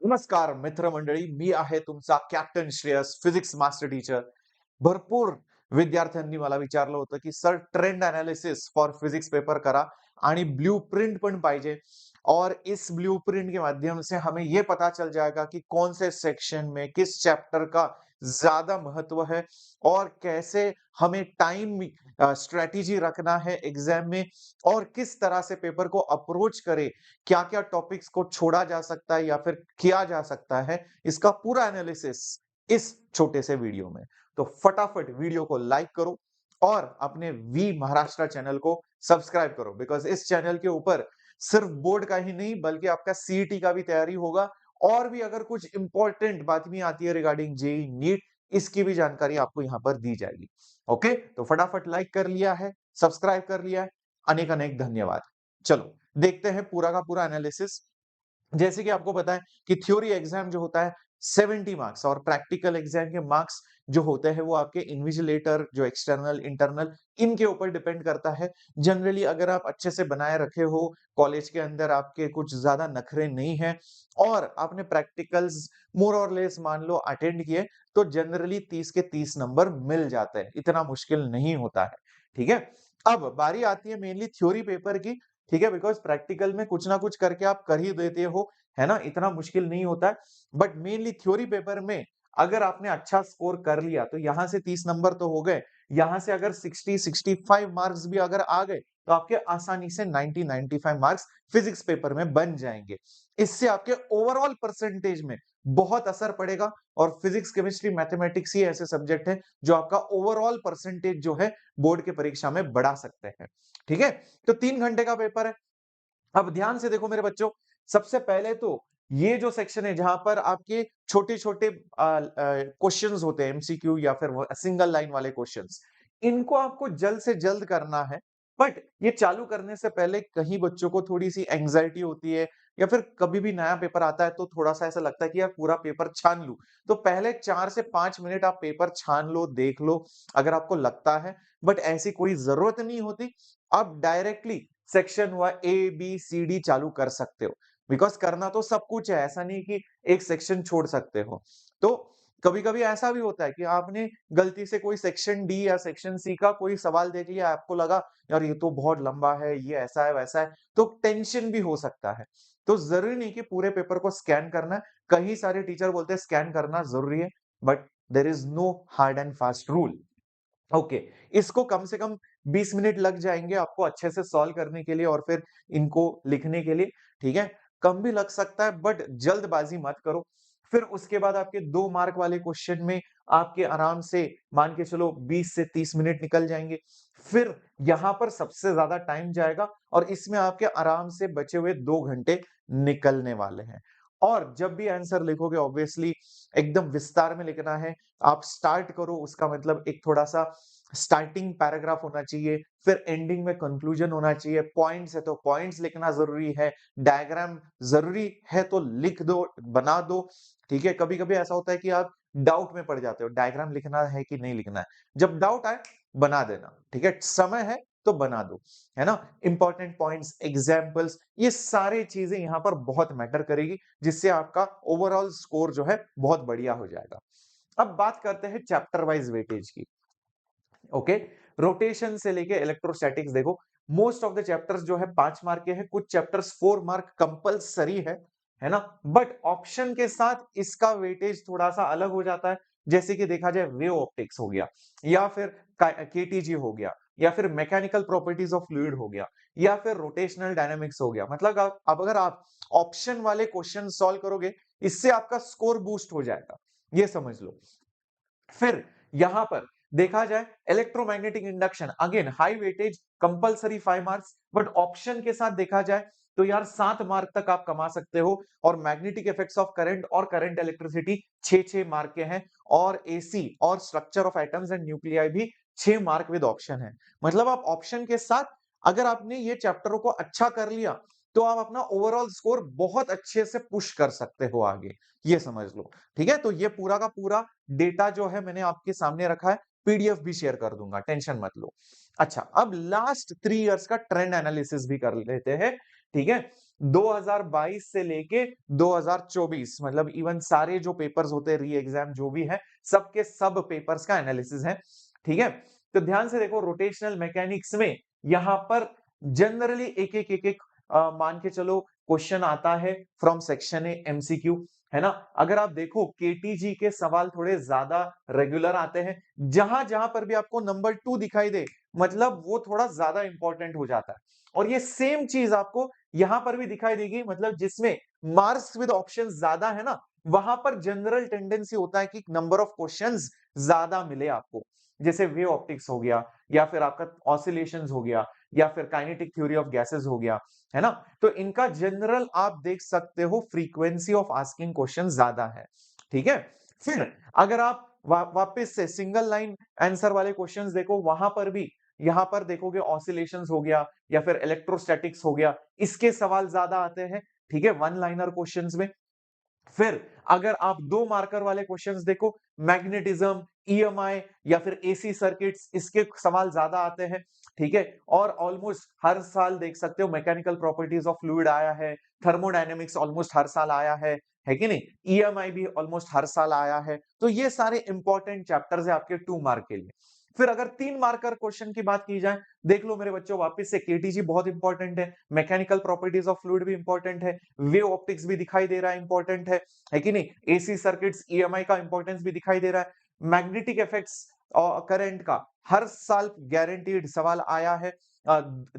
नमस्कार मित्र मंडळी, मी आहे तुमचा captain Shreyas, physics master teacher. भरपूर विद्यार्थ्यांनी मला विचारलं होतं, की sir trend analysis for physics paper करा आणि ब्लूप्रिंट पण पाहिजे और इस ब्लूप्रिंट के माध्यम से हमें ये पता चल जाएगा कि कौन से सेक्शन में किस चैप्टर का ज्यादा महत्व है और कैसे हमें टाइम स्ट्रेटेजी रखना है एग्जाम में और किस तरह से पेपर को अप्रोच करे, क्या-क्या टॉपिक्स को छोड़ा जा सकता है या फिर किया जा सकता है, इसका पूरा एनालिसिस इस छोटे से वीडियो में। तो फटाफट वीडियो को लाइक करो और अपने वी महाराष्ट्र चैनल को सब्सक्राइब करो बिकॉज़ इस चैनल के ऊपर सिर्फ बोर्ड का ही नहीं बल्कि आपका सीईटी का भी तैयारी होगा और भी अगर कुछ इंपॉर्टेंट बातमी आती है रिगार्डिंग जेईई, नीट इसकी भी जानकारी आपको यहाँ पर दी जाएगी। ओके? तो फटाफट लाइक कर लिया है, सब्सक्राइब कर लिया है, अनेक-अनेक धन्यवाद। चलो देखते हैं पूरा का पूरा एनालिसिस। जैसे कि आपको पता है कि थ्योरी एग्जाम जो होता है 70 मार्क्स और प्रैक्टिकल एग्जाम के मार्क्स जो होते हैं वो आपके इन्विजिलेटर जो एक्सटर्नल इंटरनल इनके ऊपर डिपेंड करता है। जनरली अगर आप अच्छे से बनाए रखे हो, कॉलेज के अंदर आपके कुछ ज्यादा नखरे नहीं है और आपने प्रैक्टिकल्स मोर और लेस मान लो अटेंड किए तो जनरली 30 के 30 नंबर मिल जाते हैं, इतना मुश्किल नहीं होता है। ठीक है, अब बारी आती है मेनली थ्योरी पेपर की। ठीक है, बिकॉज़ प्रैक्टिकल में कुछ ना कुछ करके आप कर ही देते हो, है ना? इतना मुश्किल नहीं होता है। बट मेनली थ्योरी पेपर में अगर आपने अच्छा स्कोर कर लिया, तो यहाँ से 30 नंबर तो हो गए। यहाँ से अगर 60-65 मार्क्स भी अगर आ गए, तो आपके आसानी से 90-95 मार्क्स फिजिक्स पेपर में बन जाएँगे। इससे आपके ओवरऑल परसेंटेज में बहुत असर पड़ेगा और फिजिक्स, केमिस्ट्री, मैथमेटिक्स ही ऐसे सब्जेक्ट हैं, जो आपका ओवरऑल परसेंटेज जो है, बोर्ड की परीक्षा में बढ़ा सकते हैं। ठीक है? तो 3 घंटे का पेपर है। अब ध्यान से देखो मेरे बच्चों, सबसे पहले तो ये जो सेक्शन है जहां पर आपके छोटे-छोटे क्वेश्चंस होते हैं एमसीक्यू या फिर सिंगल लाइन वाले क्वेश्चंस, इनको आपको जल्द से जल्द करना है। बट ये चालू करने से पहले कहीं बच्चों को थोड़ी-सी एंग्जायटी होती है या फिर कभी भी नया पेपर आता है तो थोड़ा-सा ऐसा लगता है कि यार पूरा पेपर छान लूँ। तो पहले 4 से 5 मिनट आप पेपर छान लो, देख लो, अगर आपको लगता है, बट ऐसी कोई ज़रूरत नहीं होती। आप डायरेक्टली सेक्शन हुआ ए, बी, सी, डी चालू कर सकते हो। बिकॉज़ करना तो सब कुछ है, ऐसा नहीं कि एक सेक्शन छोड़ सकते हो। तो कभी-कभी ऐसा भी होता है कि आपने गलती से कोई सेक्शन डी या सेक्शन सी का कोई सवाल देख लिया, आपको लगा यार ये तो बहुत लंबा है, ये ऐसा है, वैसा है, तो टेंशन भी हो सकता है। तो ज़रूरी नहीं कि पूरे पेपर को स्कैन करना है। कई सारे टीचर बोलते हैं स्कैन करना ज़रूरी है, but there is no hard and fast rule. Okay, इसको कम से कम 20 मिनट लग जाएँगे आपको अच्छे से सॉल्व करने के लिए और फिर इनको लिखने के लिए, ठीक है? कम भी लग सकता है बट जल्दबाज़ी मत करो। फिर उसके बाद आपके 2 मार्क वाले क्वेश्चन में आपके आराम से मान के चलो 20 से 30 मिनट निकल जाएँगे। फिर यहाँ पर सबसे ज़्यादा टाइम जाएगा और इसमें आपके आराम से बचे हुए 2 घंटे निकलने वाले हैं। और जब भी आंसर लिखोगे ऑब्वियसली एकदम विस्तार में लिखना है। आप स्टार्ट करो उसका मतलब एक थोड़ा-सा स्टार्टिंग पैराग्राफ होना चाहिए, फिर एंडिंग में कंक्लूजन होना चाहिए, पॉइंट्स है तो पॉइंट्स लिखना ज़रूरी है, डायग्राम ज़रूरी है तो लिख दो, बना दो, ठीक है? कभी-कभी ऐसा होता है कि आप डाउट में पड़ जाते हो, डायग्राम लिखना है कि नहीं लिखना है। जब डाउट आए, बना देना, ठीक है? समय है तो बना दो, है ना? इम्पोर्टेंट पॉइंट्स, एग्ज़ाम्पल्स ये सारी चीज़ें यहाँ पर बहुत मैटर करेगी, जिससे आपका ओवरऑल स्कोर जो है बहुत बढ़िया हो जाएगा। अब बात करते हैं चैप्टर वाइज वेटेज की। ओके, रोटेशन से लेके इलेक्ट्रोस्टैटिक्स देखो, मोस्ट ऑफ द चैप्टर्स जो है 5 मार्क के हैं, कुछ चैप्टर्स 4 मार्क कंपल्सरी है ना? बट ऑप्शन के साथ इसका वेटेज थोड़ा-सा अलग हो जाता है। जैसे कि देखा जाए वेव ऑप्टिक्स हो गया या फिर केटीजी हो गया या फिर मैकेनिकल प्रॉपर्टीज ऑफ फ्लूइड हो गया या फिर रोटेशनल डायनामिक्स हो गया। मतलब अब अगर आप ऑप्शन वाले क्वेश्चन सॉल्व करोगे, इससे आपका स्कोर बूस्ट हो जाएगा। ये समझ लो। फिर यहां पर देखा जाए electromagnetic induction, again high weightage compulsory 5 marks, but option के साथ देखा जाए तो यार 7 मार्क तक आप कमा सकते हो और मैग्नेटिक इफेक्ट्स ऑफ करंट और करंट इलेक्ट्रिसिटी 6-6 मार्क के हैं और एसी और structure of atoms and nuclei भी 6 मार्क विद ऑप्शन है। मतलब आप ऑप्शन के साथ अगर आपने ये चैप्टरों को अच्छा कर लिया तो आप अपना ओवरऑल स्कोर बहुत अच्छे से पुश कर सकते हो आगे, ये समझ लो। ठीक है, तो ये पूरा का पूरा डेटा जो है मैंने आपके सामने रखा है, पीडीएफ भी शेयर कर दूंगा, टेंशन मत लो। अच्छा, अब लास्ट 3 इयर्स का ट्रेंड एनालिसिस भी कर लेते हैं, ठीक है? 2022 से लेके 2024 मतलब इवन सारे जो पेपर्स होते हैं री एग्जाम जो भी है सबके सब पेपर्स का एनालिसिस है। ठीक है, तो ध्यान से देखो रोटेशनल मैकेनिक्स में यहां पर जनरली एक मान के चलो क्वेश्चन आता है फ्रॉम सेक्शन ए एमसीक्यू, है ना। अगर आप देखो केटीजी के सवाल थोड़े ज्यादा रेगुलर आते हैं, जहां जहां पर भी आपको नंबर 2 दिखाई दे मतलब वो थोड़ा ज्यादा इंपॉर्टेंट हो जाता है। और ये सेम चीज आपको यहां पर भी दिखाई देगी, मतलब जिसमें मार्क्स विद ऑप्शन ज्यादा है ना, वहां पर जनरल टेंडेंसी होता है कि नंबर ऑफ क्वेश्चंस ज्यादा मिले आपको। जैसे वेव ऑप्टिक्स हो गया, या फिर आपका ऑसिलेशंस हो गया, या फिर काइनेटिक थ्योरी ऑफ गैसेस हो गया, है ना। तो इनका जनरल आप देख सकते हो फ्रीक्वेंसी ऑफ आस्किंग क्वेश्चन ज्यादा है। ठीक है, फिर अगर आप वापस से सिंगल लाइन आंसर वाले क्वेश्चंस देखो, वहां पर भी यहां पर देखोगे ऑसिलेशंस हो गया या फिर इलेक्ट्रोस्टैटिक्स हो गया, इसके सवाल ज्यादा आते हैं। ठीक है, वन लाइनर क्वेश्चंस में। फिर अगर आप 2 मार्कर वाले क्वेश्चंस देखो, मैग्नेटिज्म, ईएमआई या फिर एसी सर्किट्स, इसके सवाल ज्यादा आते हैं। ठीक है, और ऑलमोस्ट हर साल देख सकते हो मैकेनिकल प्रॉपर्टीज ऑफ फ्लूइड आया है, थर्मोडायनेमिक्स ऑलमोस्ट हर साल आया है कि नहीं, ईएमआई भी ऑलमोस्ट हर साल आया है। तो ये सारे इंपॉर्टेंट चैप्टर्स है आपके 2 मार्क के लिए। फिर अगर 3 मार्कर क्वेश्चन की बात की जाए, देख लो मेरे बच्चों वापस से केटीजी बहुत इंपॉर्टेंट है, मैकेनिकल प्रॉपर्टीज ऑफ फ्लूइड भी इंपॉर्टेंट है, वेव ऑप्टिक्स भी दिखाई दे रहा है इंपॉर्टेंट है कि नहीं, एसी सर्किट्स ईएमआई का इंपॉर्टेंस भी दिखाई दे रहा है, मैग्नेटिक इफेक्ट्स और करंट का हर साल गारंटीड सवाल आया है।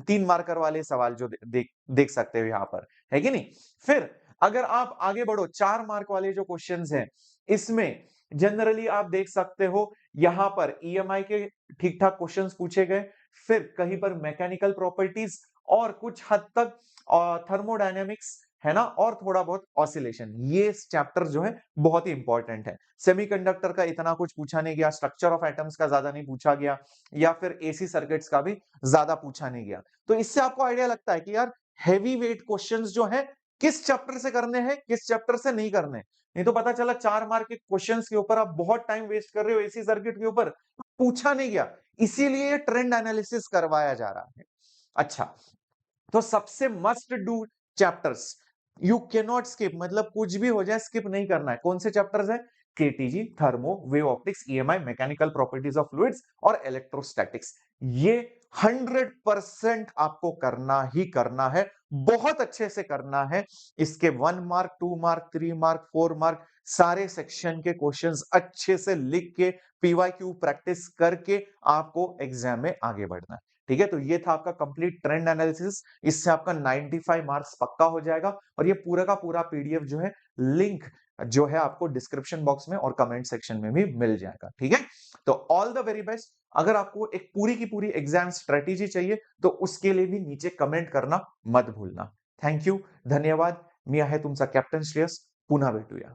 3 मार्कर वाले सवाल जो देख सकते हो यहां पर, है कि नहीं। फिर अगर आप आगे बढ़ो 4 मार्क वाले जो क्वेश्चंस हैं, इसमें जनरली आप देख सकते हो यहां पर ईएमआई के ठीक ठाक क्वेश्चंस पूछे गए, फिर कहीं पर मैकेनिकल प्रॉपर्टीज और कुछ हद तक थर्मोडायनेमिक्स, है ना, और थोड़ा बहुत ऑसिलेशन। ये चैप्टर जो है बहुत ही इंपॉर्टेंट है। सेमीकंडक्टर का इतना कुछ पूछा नहीं गया, स्ट्रक्चर ऑफ एटम्स का ज्यादा नहीं पूछा गया, या फिर एसी सर्किट्स का भी ज्यादा पूछा नहीं गया। तो इससे आपको आइडिया लगता है कि यार हैवी वेट क्वेश्चंस जो है किस चैप्टर से करने हैं, किस चैप्टर से नहीं करने। नहीं तो पता चला 4 मार्क के क्वेश्चंस के ऊपर आप बहुत टाइम वेस्ट कर रहे हो एसी सर्किट के ऊपर, पूछा नहीं गया, इसीलिए ये ट्रेंड एनालिसिस करवाया जा रहा है। अच्छा, तो सबसे must do chapters you can not skip, मतलब कुछ भी हो जाए स्किप नहीं करना है। कौन से चैप्टर्स है? KTG, thermo, wave optics, EMI, mechanical properties of fluids और इलेक्ट्रोस्टैटिक्स। ये 100% आपको करना ही करना है, बहुत अच्छे से करना है। इसके 1 मार्क, 2 मार्क, 3 मार्क, 4 मार्क सारे सेक्शन के क्वेश्चंस अच्छे से लिख के पीवाईक्यू प्रैक्टिस करके आपको एग्जाम में आगे बढ़ना है। ठीक है, तो ये था आपका कंप्लीट ट्रेंड एनालिसिस। इससे आपका 95 मार्क्स पक्का हो जाएगा, और ये पूरा का पूरा पीडीएफ जो है लिंक जो है आपको डिस्क्रिप्शन बॉक्स में और कमेंट सेक्शन में भी मिल जाएगा। ठीक है, तो ऑल द वेरी बेस्ट। अगर आपको एक पूरी की पूरी एग्जाम स्ट्रेटेजी चाहिए तो उसके लिए भी नीचे कमेंट करना मत भूलना। थँक यू, धन्यवाद। मी आहे तुमचा कॅप्टन श्रेयस, पुन्हा भेटूया।